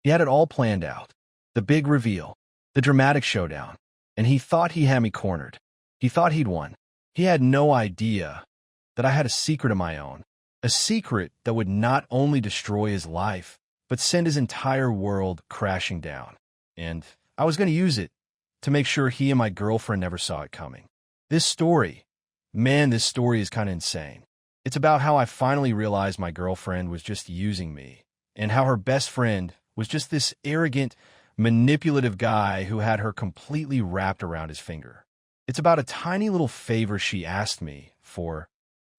He had it all planned out. The big reveal, the dramatic showdown, and he thought he had me cornered. He thought he'd won. He had no idea that I had a secret of my own, a secret that would not only destroy his life, but send his entire world crashing down. And I was going to use it to make sure he and my girlfriend never saw it coming. This story, man, this story is kind of insane. It's about how I finally realized my girlfriend was just using me, and how her best friend was just this arrogant, manipulative guy who had her completely wrapped around his finger. It's about a tiny little favor she asked me for,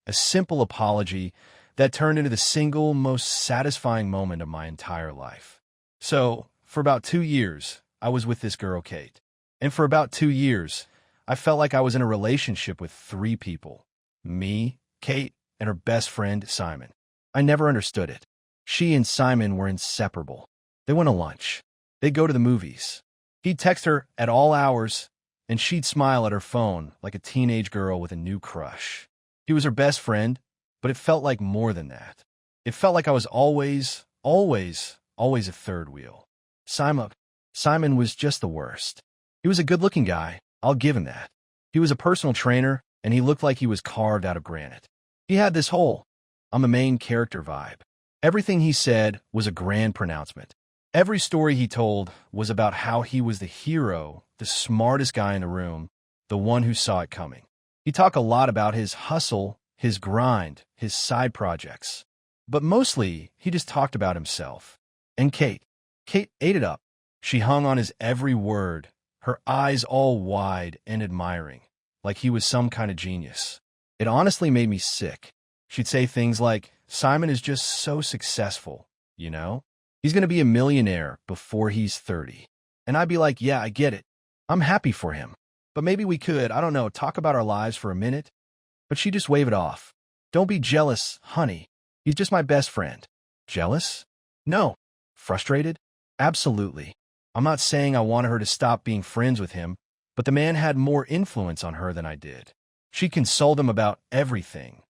a simple apology that turned into the single most satisfying moment of my entire life. So, for about 2 years, I was with this girl, Kate. And for about 2 years, I felt like I was in a relationship with 3 people. Me, Kate, and her best friend, Simon. I never understood it. She and Simon were inseparable. They went to lunch. They'd go to the movies. He'd text her at all hours, and she'd smile at her phone like a teenage girl with a new crush. He was her best friend, but it felt like more than that. It felt like I was always a third wheel. Simon was just the worst. He was a good-looking guy, I'll give him that. He was a personal trainer, and he looked like he was carved out of granite. He had this whole, I'm a main character vibe. Everything he said was a grand pronouncement. Every story he told was about how he was the hero, the smartest guy in the room, the one who saw it coming. He talked a lot about his hustle, his grind, his side projects. But mostly, he just talked about himself. And Kate ate it up. She hung on his every word, her eyes all wide and admiring, like he was some kind of genius. It honestly made me sick. She'd say things like, Simon is just so successful, you know? He's going to be a millionaire before he's 30. And I'd be like, yeah, I get it. I'm happy for him. But maybe we could, I don't know, talk about our lives for a minute? But she'd just wave it off. Don't be jealous, honey. He's just my best friend. Jealous? No. Frustrated? Absolutely. I'm not saying I wanted her to stop being friends with him, but the man had more influence on her than I did. She consoled him about everything.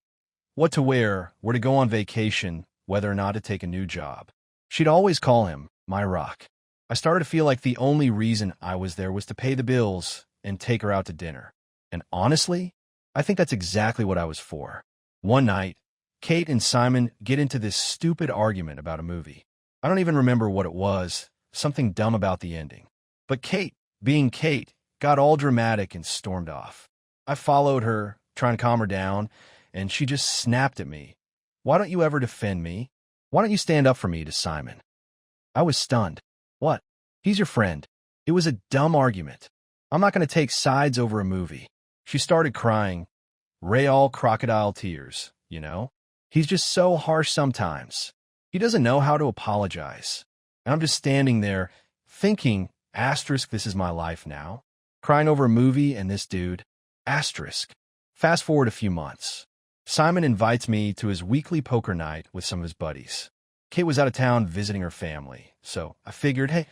What to wear, where to go on vacation, whether or not to take a new job. She'd always call him my rock. I started to feel like the only reason I was there was to pay the bills and take her out to dinner. And honestly, I think that's exactly what I was for. One night, Kate and Simon get into this stupid argument about a movie. I don't even remember what it was, something dumb about the ending. But Kate, being Kate, got all dramatic and stormed off. I followed her, trying to calm her down, and she just snapped at me. Why don't you ever defend me? Why don't you stand up for me to Simon? I was stunned. What? He's your friend. It was a dumb argument. I'm not going to take sides over a movie. She started crying. Real crocodile tears, you know? He's just so harsh sometimes. He doesn't know how to apologize. And I'm just standing there thinking, asterisk, this is my life now. Crying over a movie and this dude. Asterisk. Fast forward a few months. Simon invites me to his weekly poker night with some of his buddies. Kate was out of town visiting her family, so I figured, hey,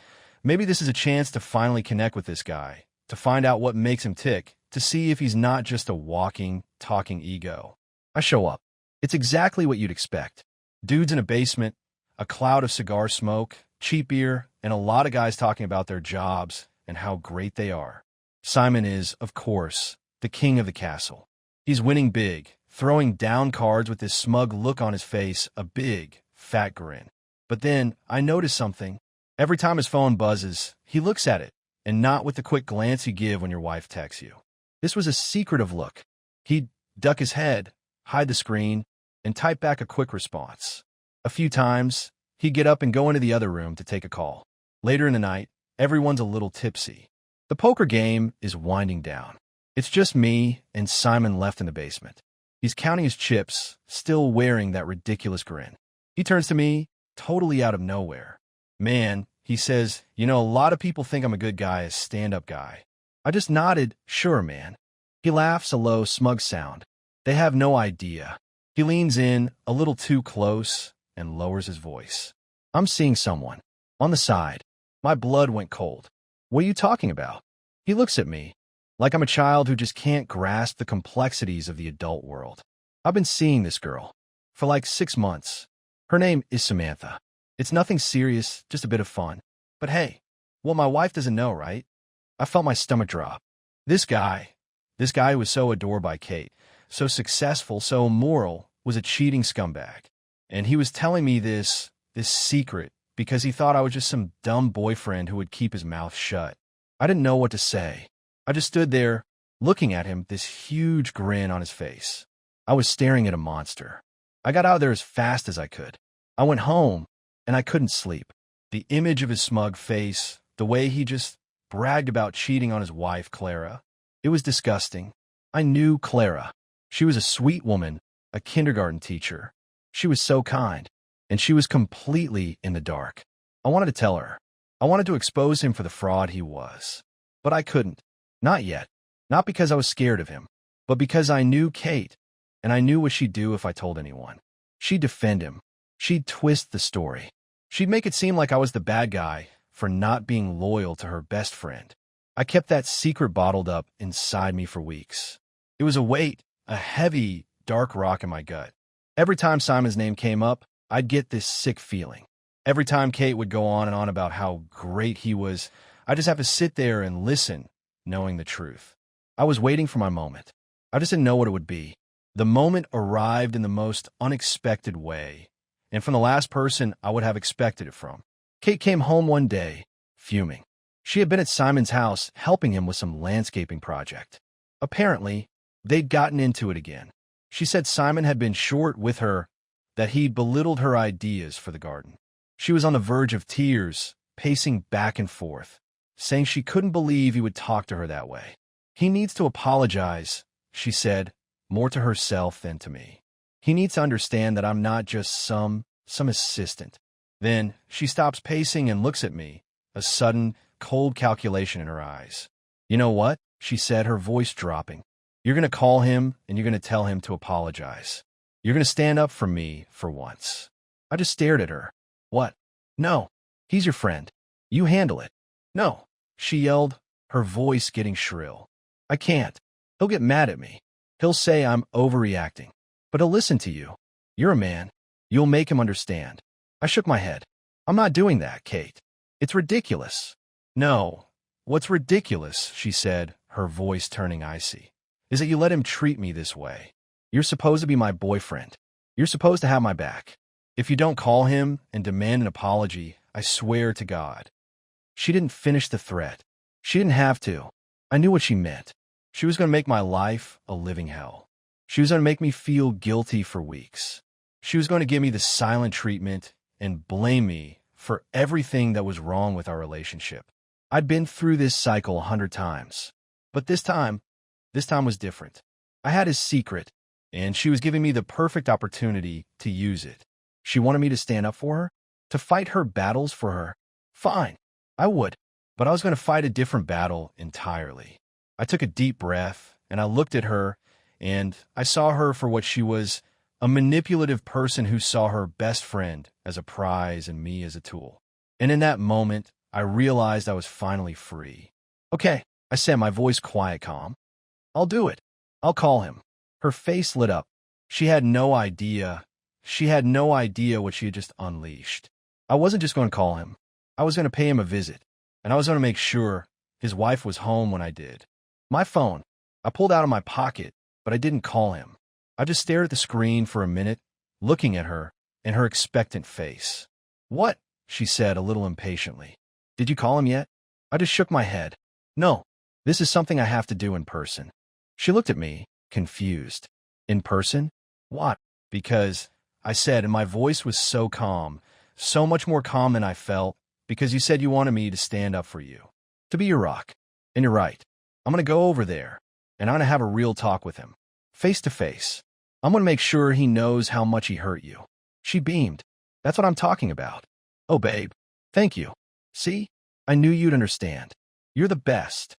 maybe this is a chance to finally connect with this guy, to find out what makes him tick, to see if he's not just a walking, talking ego. I show up. It's exactly what you'd expect. Dudes in a basement, a cloud of cigar smoke, cheap beer, and a lot of guys talking about their jobs and how great they are. Simon is, of course, the king of the castle. He's winning big, throwing down cards with this smug look on his face, a big, fat grin. But then I notice something. Every time his phone buzzes, he looks at it, and not with the quick glance you give when your wife texts you. This was a secretive look. He'd duck his head, hide the screen, and type back a quick response. A few times, he'd get up and go into the other room to take a call. Later in the night, everyone's a little tipsy. The poker game is winding down. It's just me and Simon left in the basement. He's counting his chips, still wearing that ridiculous grin. He turns to me, totally out of nowhere. Man, he says, you know, a lot of people think I'm a good guy, a stand-up guy. I just nodded, sure, man. He laughs a low, smug sound. They have no idea. He leans in, a little too close, and lowers his voice. I'm seeing someone. On the side. My blood went cold. What are you talking about? He looks at me, like I'm a child who just can't grasp the complexities of the adult world. I've been seeing this girl for like 6 months. Her name is Samantha. It's nothing serious, just a bit of fun. But hey, well, my wife doesn't know, right? I felt my stomach drop. This guy, this guy who was so adored by Kate, so successful, so moral, was a cheating scumbag. And he was telling me this secret because he thought I was just some dumb boyfriend who would keep his mouth shut. I didn't know what to say. I just stood there, looking at him, this huge grin on his face. I was staring at a monster. I got out of there as fast as I could. I went home, and I couldn't sleep. The image of his smug face, the way he just bragged about cheating on his wife, Clara. It was disgusting. I knew Clara. She was a sweet woman, a kindergarten teacher. She was so kind, and she was completely in the dark. I wanted to tell her. I wanted to expose him for the fraud he was. But I couldn't. Not yet. Not because I was scared of him, but because I knew Kate, and I knew what she'd do if I told anyone. She'd defend him. She'd twist the story. She'd make it seem like I was the bad guy for not being loyal to her best friend. I kept that secret bottled up inside me for weeks. It was a weight, a heavy, dark rock in my gut. Every time Simon's name came up, I'd get this sick feeling. Every time Kate would go on and on about how great he was, I'd just have to sit there and listen, knowing the truth. I was waiting for my moment. I just didn't know what it would be. The moment arrived in the most unexpected way, and from the last person I would have expected it from. Kate came home one day, fuming. She had been at Simon's house helping him with some landscaping project. Apparently, they'd gotten into it again. She said Simon had been short with her, that he'd belittled her ideas for the garden. She was on the verge of tears, pacing back and forth, saying she couldn't believe he would talk to her that way. He needs to apologize, she said, more to herself than to me. He needs to understand that I'm not just some assistant. Then she stops pacing and looks at me, a sudden, cold calculation in her eyes. You know what? She said, her voice dropping. You're going to call him and you're going to tell him to apologize. You're going to stand up for me for once. I just stared at her. What? No. He's your friend. You handle it. No, she yelled, her voice getting shrill. I can't. He'll get mad at me. He'll say I'm overreacting. But he'll listen to you. You're a man. You'll make him understand. I shook my head. I'm not doing that, Kate. It's ridiculous. No. What's ridiculous, she said, her voice turning icy, is that you let him treat me this way. You're supposed to be my boyfriend. You're supposed to have my back. If you don't call him and demand an apology, I swear to God. She didn't finish the threat. She didn't have to. I knew what she meant. She was going to make my life a living hell. She was going to make me feel guilty for weeks. She was going to give me the silent treatment and blame me for everything that was wrong with our relationship. I'd been through this cycle 100 times. But this time was different. I had his secret, and she was giving me the perfect opportunity to use it. She wanted me to stand up for her, to fight her battles for her. Fine, I would. But I was going to fight a different battle entirely. I took a deep breath, and I looked at her, and I saw her for what she was, a manipulative person who saw her best friend as a prize and me as a tool. And in that moment, I realized I was finally free. Okay, I said, my voice quiet, calm. I'll do it. I'll call him. Her face lit up. She had no idea what she had just unleashed. I wasn't just going to call him. I was going to pay him a visit, and I was going to make sure his wife was home when I did. My phone. I pulled out of my pocket, but I didn't call him. I just stared at the screen for a minute, looking at her and her expectant face. What? She said a little impatiently. Did you call him yet? I just shook my head. No, this is something I have to do in person. She looked at me, confused. In person? What? Because, I said, and my voice was so calm, so much more calm than I felt, because you said you wanted me to stand up for you, to be your rock. And you're right. I'm going to go over there, and I'm going to have a real talk with him, face to face. I'm going to make sure he knows how much he hurt you. She beamed. That's what I'm talking about. Oh, babe. Thank you. See? I knew you'd understand. You're the best.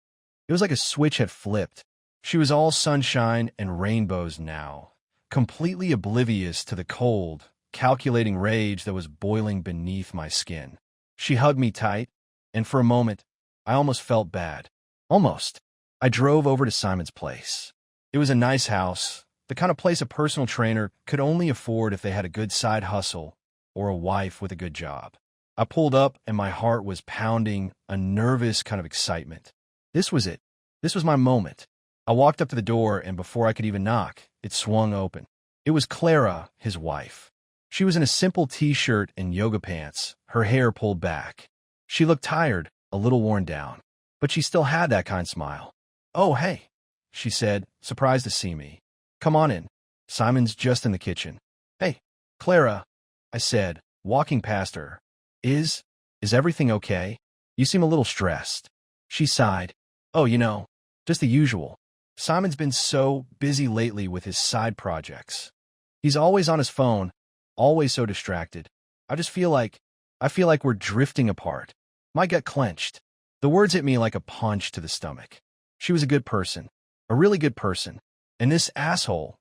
It was like a switch had flipped. She was all sunshine and rainbows now, completely oblivious to the cold, calculating rage that was boiling beneath my skin. She hugged me tight, and for a moment, I almost felt bad. Almost. I drove over to Simon's place. It was a nice house, the kind of place a personal trainer could only afford if they had a good side hustle or a wife with a good job. I pulled up and my heart was pounding, a nervous kind of excitement. This was it. This was my moment. I walked up to the door, and before I could even knock, it swung open. It was Clara, his wife. She was in a simple t-shirt and yoga pants, her hair pulled back. She looked tired, a little worn down, but she still had that kind smile. "Oh, hey," she said, surprised to see me. "Come on in. Simon's just in the kitchen." "Hey, Clara," I said, walking past her. Is everything okay? You seem a little stressed." She sighed. "Oh, just the usual. Simon's been so busy lately with his side projects. He's always on his phone, always so distracted. I feel like we're drifting apart." My gut clenched. The words hit me like a punch to the stomach. She was a good person, a really good person. And this asshole,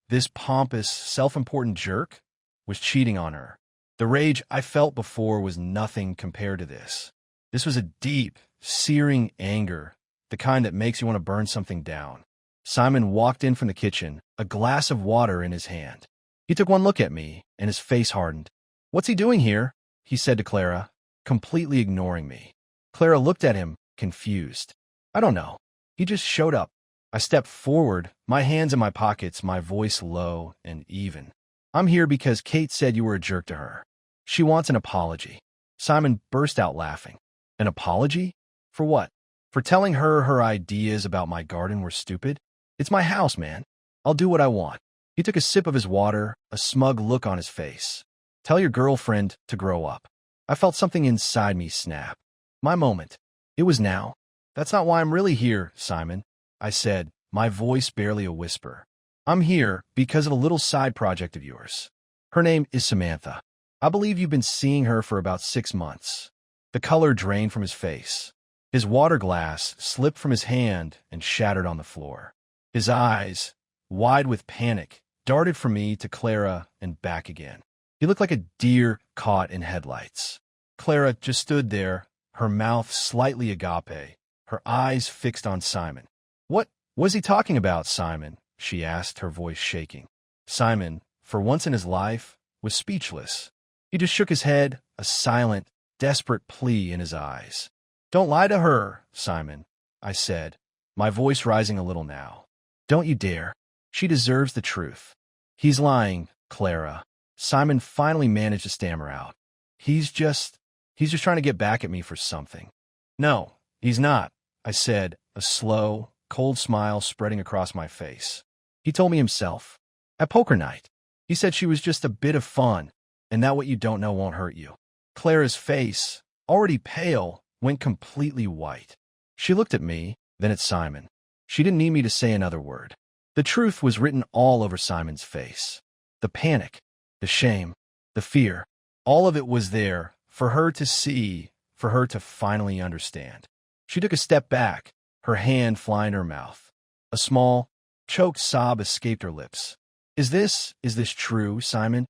this pompous, self-important jerk, was cheating on her. The rage I felt before was nothing compared to this. This was a deep, searing anger, the kind that makes you want to burn something down. Simon walked in from the kitchen, a glass of water in his hand. He took one look at me, and his face hardened. "What's he doing here?" he said to Clara, completely ignoring me. Clara looked at him, confused. "I don't know. He just showed up." I stepped forward, my hands in my pockets, my voice low and even. "I'm here because Kate said you were a jerk to her. She wants an apology." Simon burst out laughing. "An apology? For what? For telling her ideas about my garden were stupid? It's my house, man. I'll do what I want." He took a sip of his water, a smug look on his face. "Tell your girlfriend to grow up." I felt something inside me snap. My moment. It was now. "That's not why I'm really here, Simon," I said, my voice barely a whisper. "I'm here because of a little side project of yours. Her name is Samantha. I believe you've been seeing her for about 6 months." The color drained from his face. His water glass slipped from his hand and shattered on the floor. His eyes, wide with panic, darted from me to Clara and back again. He looked like a deer caught in headlights. Clara just stood there, her mouth slightly agape, her eyes fixed on Simon. "What was he talking about, Simon?" she asked, her voice shaking. Simon, for once in his life, was speechless. He just shook his head, a silent, desperate plea in his eyes. "Don't lie to her, Simon," I said, my voice rising a little now. "Don't you dare. She deserves the truth." "He's lying, Clara." Simon finally managed to stammer out. He's just trying to get back at me for something." "No, he's not," I said, a slow, cold smile spreading across my face. "He told me himself. At poker night. He said she was just a bit of fun, and that what you don't know won't hurt you." Clara's face, already pale, went completely white. She looked at me, then at Simon. She didn't need me to say another word. The truth was written all over Simon's face. The panic, the shame, the fear, all of it was there for her to see, for her to finally understand. She took a step back, her hand flying to her mouth. A small, choked sob escaped her lips. Is this true, Simon?"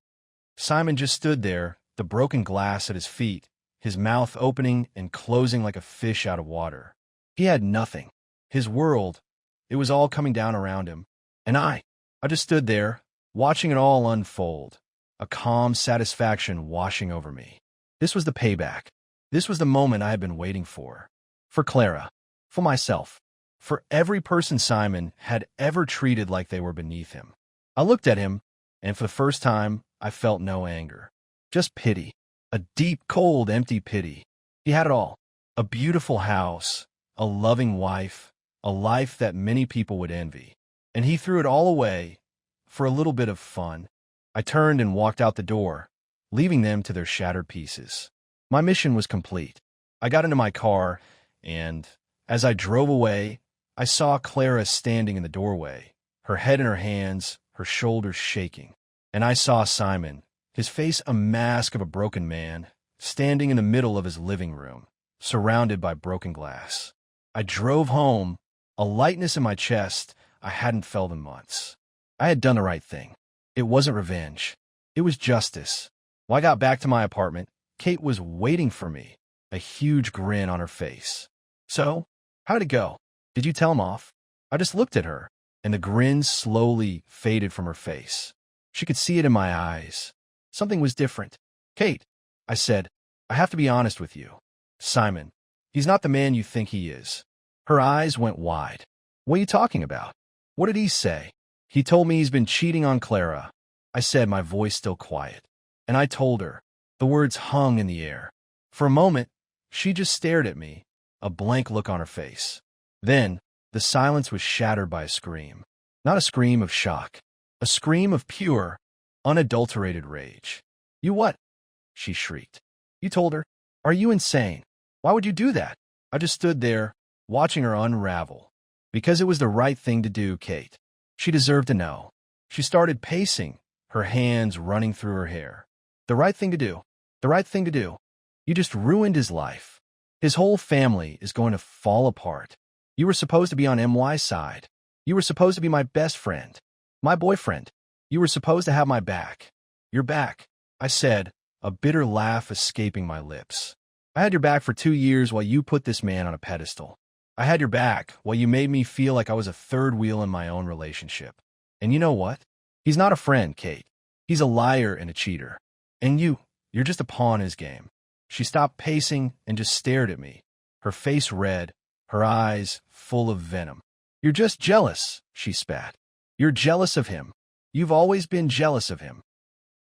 Simon just stood there, the broken glass at his feet, his mouth opening and closing like a fish out of water. He had nothing. His world, it was all coming down around him. And I just stood there, watching it all unfold, a calm satisfaction washing over me. This was the payback. This was the moment I had been waiting for. For Clara, for myself, for every person Simon had ever treated like they were beneath him. I looked at him, and for the first time, I felt no anger. Just pity. A deep, cold, empty pity. He had it all. A beautiful house, a loving wife, a life that many people would envy. And he threw it all away for a little bit of fun. I turned and walked out the door, leaving them to their shattered pieces. My mission was complete. I got into my car, and as I drove away, I saw Clara standing in the doorway, her head in her hands, her shoulders shaking. And I saw Simon, his face a mask of a broken man, standing in the middle of his living room, surrounded by broken glass. I drove home, a lightness in my chest I hadn't felt in months. I had done the right thing. It wasn't revenge. It was justice. When I got back to my apartment, Kate was waiting for me, a huge grin on her face. "So, how'd it go? Did you tell him off?" I just looked at her, and the grin slowly faded from her face. She could see it in my eyes. Something was different. Kate, I said, I have to be honest with you. Simon, he's not the man you think he is. Her eyes went wide. What are you talking about? What did he say? He told me he's been cheating on Clara. I said, my voice still quiet. And I told her. The words hung in the air. For a moment, she just stared at me, a blank look on her face. Then, the silence was shattered by a scream. Not a scream of shock. A scream of pure, unadulterated rage. You what? She shrieked. You told her? Are you insane? Why would you do that? I just stood there, watching her unravel. Because it was the right thing to do, Kate. She deserved to know. She started pacing, her hands running through her hair. The right thing to do. The right thing to do. You just ruined his life. His whole family is going to fall apart. You were supposed to be on MY's side. You were supposed to be my best friend. My boyfriend. You were supposed to have my back. Your back, I said, a bitter laugh escaping my lips. I had your back for 2 years while you put this man on a pedestal. I had your back while you made me feel like I was a third wheel in my own relationship. And you know what? He's not a friend, Kate. He's a liar and a cheater. And you're just a pawn in his game. She stopped pacing and just stared at me, her face red, her eyes full of venom. You're just jealous, she spat. You're jealous of him. You've always been jealous of him.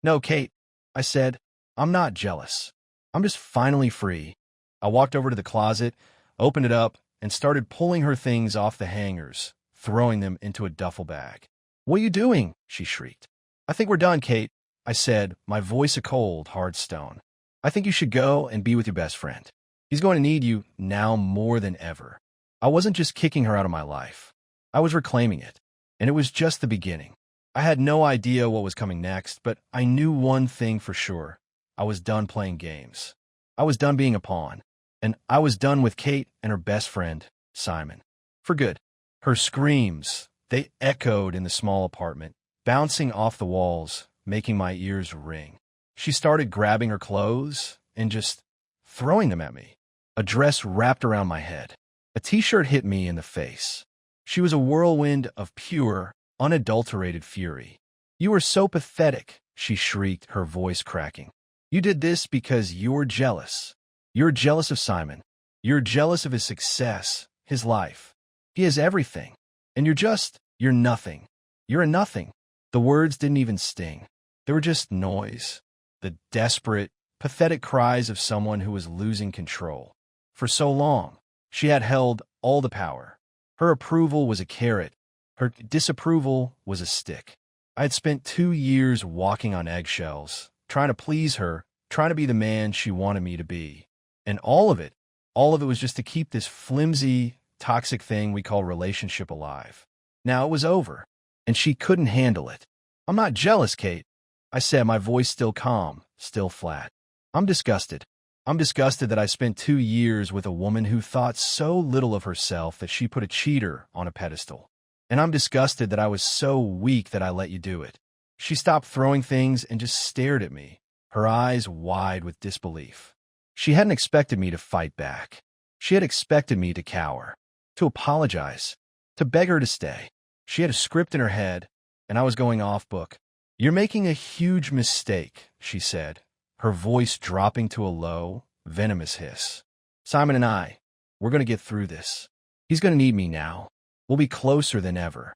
No, Kate, I said, I'm not jealous. I'm just finally free. I walked over to the closet, opened it up, and started pulling her things off the hangers, throwing them into a duffel bag. What are you doing? She shrieked. I think we're done, Kate, I said, my voice a cold, hard stone. I think you should go and be with your best friend. He's going to need you now more than ever. I wasn't just kicking her out of my life. I was reclaiming it, and it was just the beginning. I had no idea what was coming next, but I knew one thing for sure. I was done playing games. I was done being a pawn, and I was done with Kate and her best friend, Simon. For good. Her screams, they echoed in the small apartment, bouncing off the walls, making my ears ring. She started grabbing her clothes and just throwing them at me. A dress wrapped around my head. A t-shirt hit me in the face. She was a whirlwind of pure, unadulterated fury. You were so pathetic, she shrieked, her voice cracking. You did this because you're jealous. You're jealous of Simon. You're jealous of his success, his life. He has everything. And you're nothing. You're a nothing. The words didn't even sting. They were just noise. The desperate, pathetic cries of someone who was losing control. For so long, she had held all the power. Her approval was a carrot. Her disapproval was a stick. I had spent 2 years walking on eggshells, trying to please her, trying to be the man she wanted me to be. And all of it was just to keep this flimsy, toxic thing we call relationship alive. Now it was over, and she couldn't handle it. I'm not jealous, Kate, I said, my voice still calm, still flat. I'm disgusted. I'm disgusted that I spent 2 years with a woman who thought so little of herself that she put a cheater on a pedestal. And I'm disgusted that I was so weak that I let you do it. She stopped throwing things and just stared at me, her eyes wide with disbelief. She hadn't expected me to fight back. She had expected me to cower, to apologize, to beg her to stay. She had a script in her head, and I was going off book. You're making a huge mistake, she said, her voice dropping to a low, venomous hiss. Simon and we're going to get through this. He's going to need me now. We'll be closer than ever.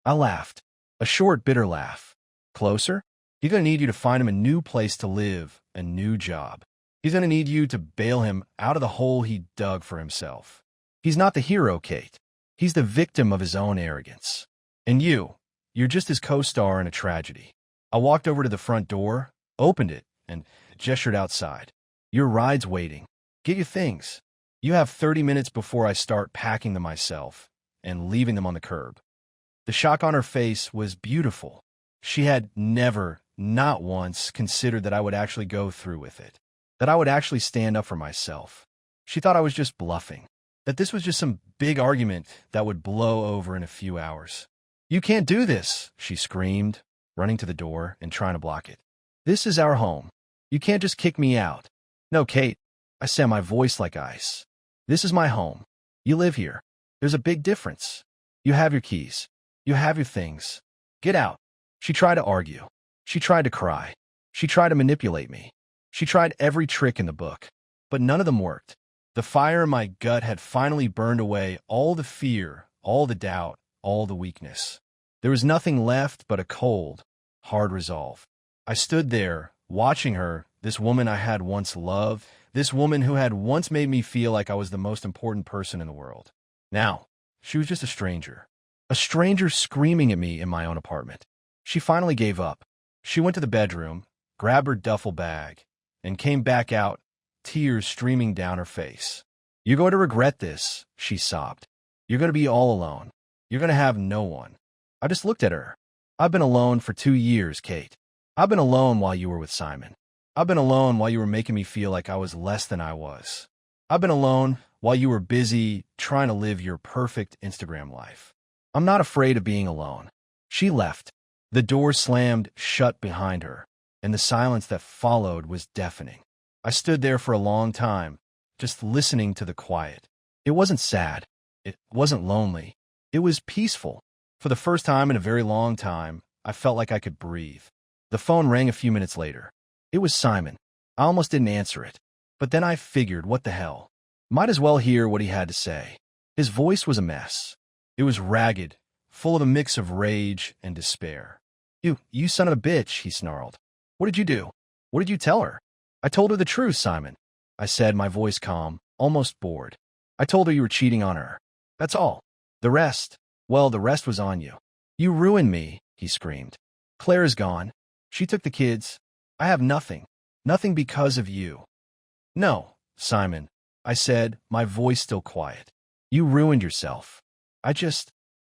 I laughed, a short, bitter laugh. Closer? He's going to need you to find him a new place to live, a new job. He's going to need you to bail him out of the hole he dug for himself. He's not the hero, Kate. He's the victim of his own arrogance. And you're just his co-star in a tragedy. I walked over to the front door, opened it, and gestured outside. Your ride's waiting. Get your things. You have 30 minutes before I start packing them myself and leaving them on the curb. The shock on her face was beautiful. She had never, not once, considered that I would actually go through with it, that I would actually stand up for myself. She thought I was just bluffing, that this was just some big argument that would blow over in a few hours. You can't do this, she screamed, running to the door and trying to block it. This is our home. You can't just kick me out. No, Kate, I said, my voice like ice. This is my home. You live here. There's a big difference. You have your keys. You have your things. Get out. She tried to argue. She tried to cry. She tried to manipulate me. She tried every trick in the book, but none of them worked. The fire in my gut had finally burned away all the fear, all the doubt, all the weakness. There was nothing left but a cold, hard resolve. I stood there, watching her, this woman I had once loved, this woman who had once made me feel like I was the most important person in the world. Now, she was just a stranger screaming at me in my own apartment. She finally gave up. She went to the bedroom, grabbed her duffel bag, and came back out, tears streaming down her face. "You're going to regret this," she sobbed. "You're going to be all alone. You're going to have no one." I just looked at her. "I've been alone for 2 years, Kate. I've been alone while you were with Simon. I've been alone while you were making me feel like I was less than I was. I've been alone while you were busy trying to live your perfect Instagram life. I'm not afraid of being alone." She left. The door slammed shut behind her, and the silence that followed was deafening. I stood there for a long time, just listening to the quiet. It wasn't sad. It wasn't lonely. It was peaceful. For the first time in a very long time, I felt like I could breathe. The phone rang a few minutes later. It was Simon. I almost didn't answer it. But then I figured, what the hell? Might as well hear what he had to say. His voice was a mess. It was ragged, full of a mix of rage and despair. You son of a bitch," he snarled. "What did you do? What did you tell her?" "I told her the truth, Simon," I said, my voice calm, almost bored. "I told her you were cheating on her. That's all. The rest was on you." "You ruined me," he screamed. "Claire is gone. She took the kids. I have nothing. Nothing because of you." "No, Simon," I said, my voice still quiet. "You ruined yourself. I just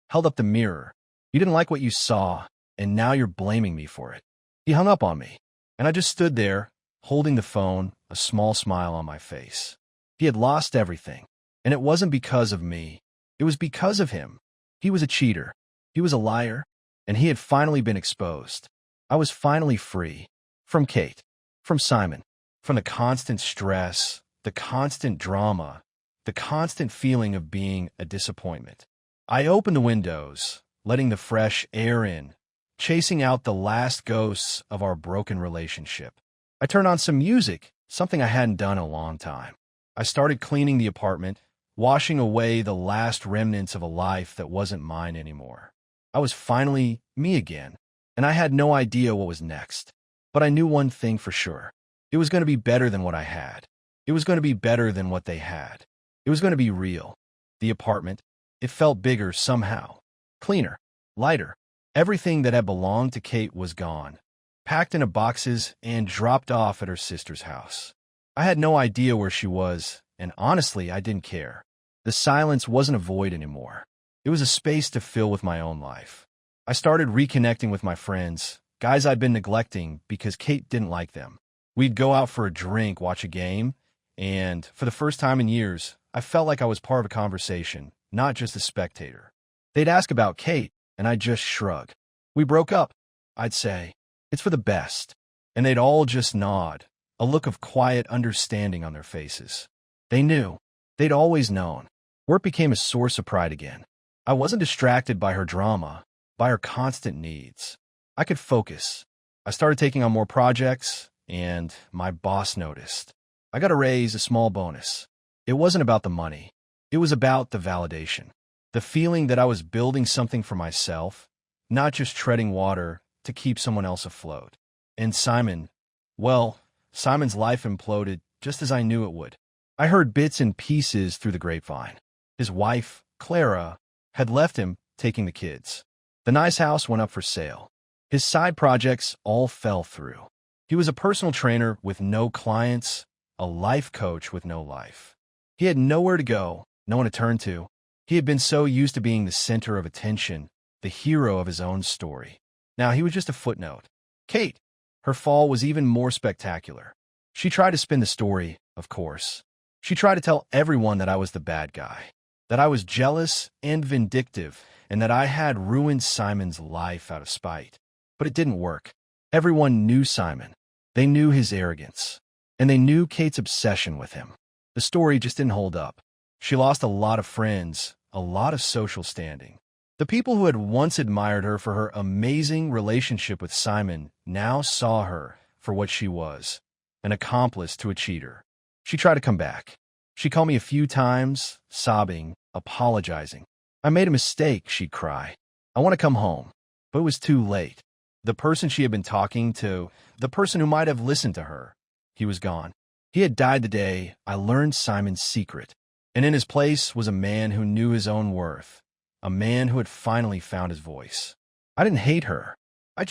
held up the mirror. You didn't like what you saw, and now you're blaming me for it." He hung up on me, and I just stood there, holding the phone, a small smile on my face. He had lost everything, and it wasn't because of me. It was because of him. He was a cheater. He was a liar, and he had finally been exposed. I was finally free. From Kate, from Simon, from the constant stress, the constant drama, the constant feeling of being a disappointment. I opened the windows, letting the fresh air in, chasing out the last ghosts of our broken relationship. I turned on some music, something I hadn't done in a long time. I started cleaning the apartment, washing away the last remnants of a life that wasn't mine anymore. I was finally me again, and I had no idea what was next. But I knew one thing for sure. It was going to be better than what I had. It was going to be better than what they had. It was going to be real. The apartment, it felt bigger somehow. Cleaner, lighter. Everything that had belonged to Kate was gone, packed into boxes and dropped off at her sister's house. I had no idea where she was, and honestly, I didn't care. The silence wasn't a void anymore. It was a space to fill with my own life. I started reconnecting with my friends, guys I'd been neglecting because Kate didn't like them. We'd go out for a drink, watch a game, and for the first time in years, I felt like I was part of a conversation, not just a spectator. They'd ask about Kate, and I'd just shrug. "We broke up," I'd say. "It's for the best." And they'd all just nod, a look of quiet understanding on their faces. They knew. They'd always known. Work became a source of pride again. I wasn't distracted by her drama, by her constant needs. I could focus. I started taking on more projects, and my boss noticed. I got a raise, a small bonus. It wasn't about the money. It was about the validation. The feeling that I was building something for myself, not just treading water to keep someone else afloat. And Simon's life imploded just as I knew it would. I heard bits and pieces through the grapevine. His wife, Clara, had left him, taking the kids. The nice house went up for sale. His side projects all fell through. He was a personal trainer with no clients, a life coach with no life. He had nowhere to go, no one to turn to. He had been so used to being the center of attention, the hero of his own story. Now he was just a footnote. Kate, her fall was even more spectacular. She tried to spin the story, of course. She tried to tell everyone that I was the bad guy, that I was jealous and vindictive, and that I had ruined Simon's life out of spite. But it didn't work. Everyone knew Simon. They knew his arrogance. And they knew Kate's obsession with him. The story just didn't hold up. She lost a lot of friends, a lot of social standing. The people who had once admired her for her amazing relationship with Simon now saw her for what she was, an accomplice to a cheater. She tried to come back. She called me a few times, sobbing, apologizing. I made a mistake, she'd cry. I want to come home. But it was too late. The person she had been talking to, the person who might have listened to her, he was gone. He had died the day I learned Simon's secret. And in his place was a man who knew his own worth, a man who had finally found his voice. I didn't hate her. I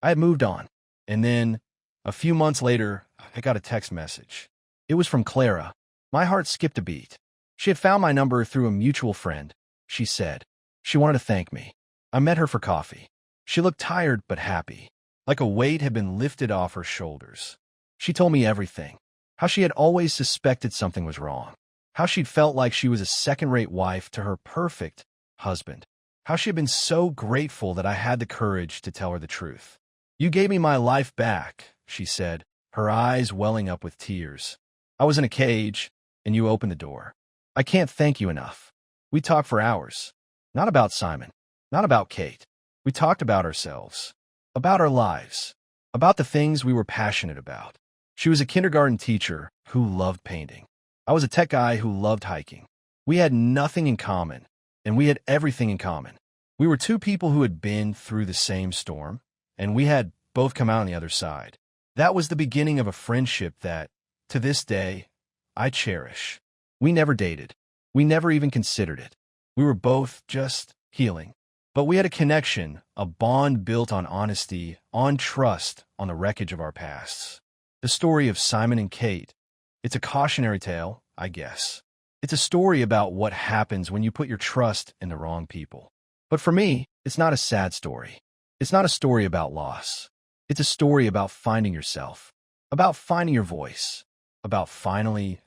had moved on. And then, a few months later, I got a text message. It was from Clara. My heart skipped a beat. She had found my number through a mutual friend, she said. She wanted to thank me. I met her for coffee. She looked tired but happy, like a weight had been lifted off her shoulders. She told me everything, how she had always suspected something was wrong, how she'd felt like she was a second-rate wife to her perfect husband, how she had been so grateful that I had the courage to tell her the truth. You gave me my life back, she said, her eyes welling up with tears. I was in a cage, and you opened the door. I can't thank you enough. We talked for hours. Not about Simon, not about Kate. We talked about ourselves, about our lives, about the things we were passionate about. She was a kindergarten teacher who loved painting. I was a tech guy who loved hiking. We had nothing in common, and we had everything in common. We were two people who had been through the same storm, and we had both come out on the other side. That was the beginning of a friendship that, to this day, I cherish. We never dated. We never even considered it. We were both just healing. But we had a connection, a bond built on honesty, on trust, on the wreckage of our pasts. The story of Simon and Kate. It's a cautionary tale, I guess. It's a story about what happens when you put your trust in the wrong people. But for me, it's not a sad story. It's not a story about loss. It's a story about finding yourself, about finding your voice, about finally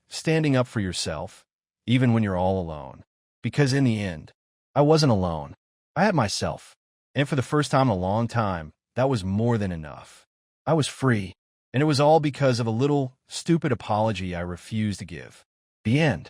standing up for yourself, even when you're all alone. Because in the end, I wasn't alone. I had myself. And for the first time in a long time, that was more than enough. I was free. And it was all because of a little, stupid apology I refused to give. The end.